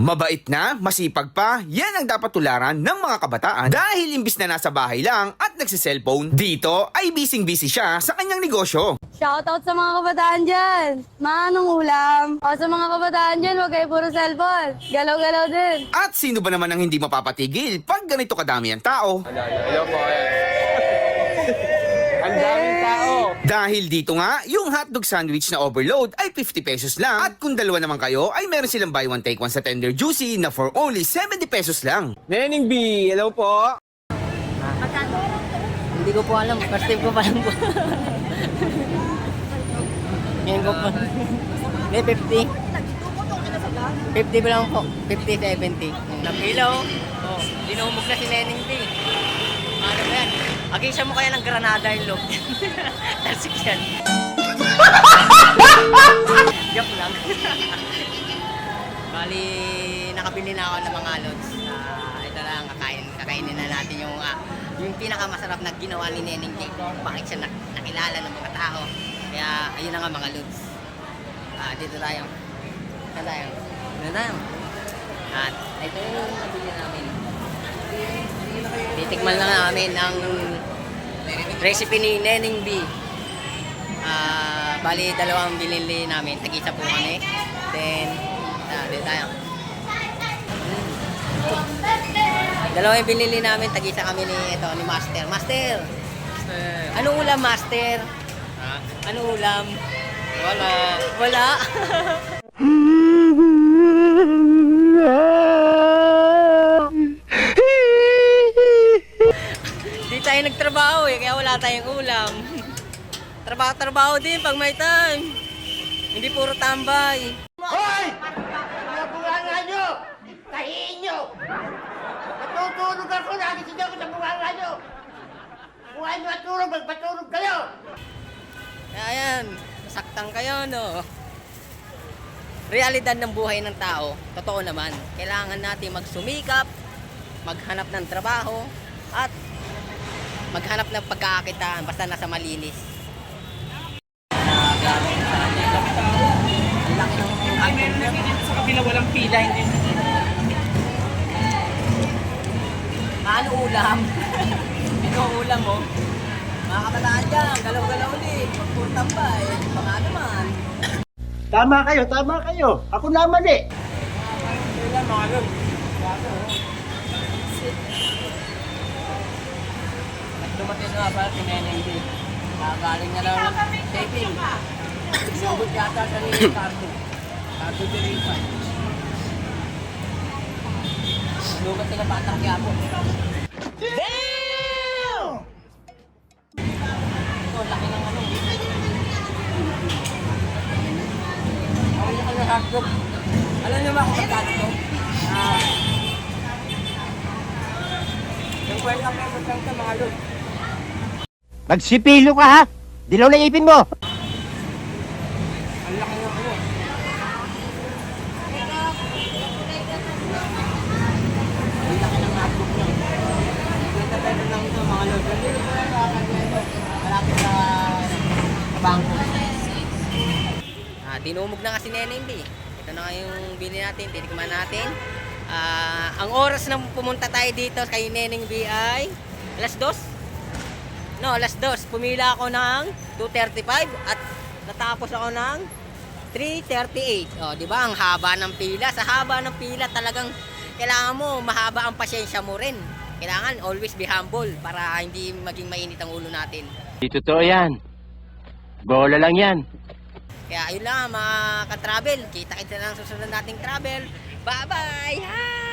Mabait na, masipag pa, yan ang dapat tularan ng mga kabataan dahil imbis na nasa bahay lang at nagsiselfone, dito ay busy-busy siya sa kanyang negosyo. Shoutout sa mga kabataan dyan. Anong ulam? O sa mga kabataan dyan, huwag kayo puro cellphone. Galaw-galaw din. At sino ba naman ang hindi mapapatigil pag ganito kadami ang tao? Hello po. Ang daming tao. Dahil dito nga, yung hotdog sandwich na overload ay 50 pesos lang. At kung dalawa naman kayo, ay meron silang buy one take one sa Tender Juicy na for only 70 pesos lang. Neneng B, hello po. Hindi ko po alam. First time ko pa lang po. Ngayon ko po. May 50. 50 ba lang po? 50, 70. Napilaw. Oh, dinumog na si Neneng B. Ano ba yan? Agisya mo kaya ng granada yung loob. Talsik yan. Joke lang. Bali, nakabili na ako ng mga loads. Ito lang, kakainin na natin yung pinakamasarap na ginawa ni Neneng J. Bakit siya nakilala ng mga tao. Kaya, ayun na nga mga loads. Dito tayo. Saan tayo? Dito tayo. At ito yung nabili namin. Titikman lang namin ang recipe ni Neneng B. Bali, dalawang binili namin. Tag-isa po kami. Then, dito tayo. Dalawang binili namin. Tag-isa kami ni Master. Master! Anong ulam, Master? Ha? Anong ulam? Wala. Wala? Di tayo nagtrabaho kaya wala tayong ulam. Trabaho din pag may time. Hindi puro tambay. Hoy! Nabunganga nyo! Tahiin nyo! Natutulog ako, nagising ako sa bunganga nyo! Kung ayaw matulog, magpatulog kayo! Kaya yan, nasaktan kayo, no? Realidad ng buhay ng tao, totoo naman. Kailangan natin magsumikap, maghanap ng trabaho, at maghanap ng pagkakakitaan basta nasa malinis. Ay, meron na dito sa kabila walang pila, hindi. Ano ulam? Ito ang ulam mo. Mga kabataan dyan, galaw-galaw ulit. Pagpurtang ba eh? Baka naman. Tama kayo! Ako naman eh! Ulam, mga log. Dumating nga pala si Neneng B. Galing na lang ng taping. Sinugod yata sa ni Cardo. Cardo Deriva. Sinugod sila Batang Quiapo. Damn! Ito, laki ng ano. Ako yung kanya hotdog. Alam niyo ba kung magkano ito? Yung 40 pesos lang ito mga log. Magsipilo ka ha! Dilaw na ipin mo! Ang laki ng ano. Ang laki ng hotdog niya. 20 pesos lang ito mga log. Hindi ko lang malapit sa bangko. Dinumog na kasi Neneng B. Ito na nga yung bili natin, tinikman natin. Ang oras na pumunta tayo dito kay Neneng B ay alas 2. No, alas 2. Pumila ako ng 2:35 at natapos ako ng 3:38. Oh, 'di ba? Ang haba ng pila. Sa haba ng pila talagang kailangan mo mahaba ang pasyensya mo rin. Kailangan always be humble para hindi maging mainit ang ulo natin. Di totoo yan. Bola lang yan. Kaya ayun lang mga ka-travel. Kita-kita lang susunod nating travel. Bye-bye! Hi!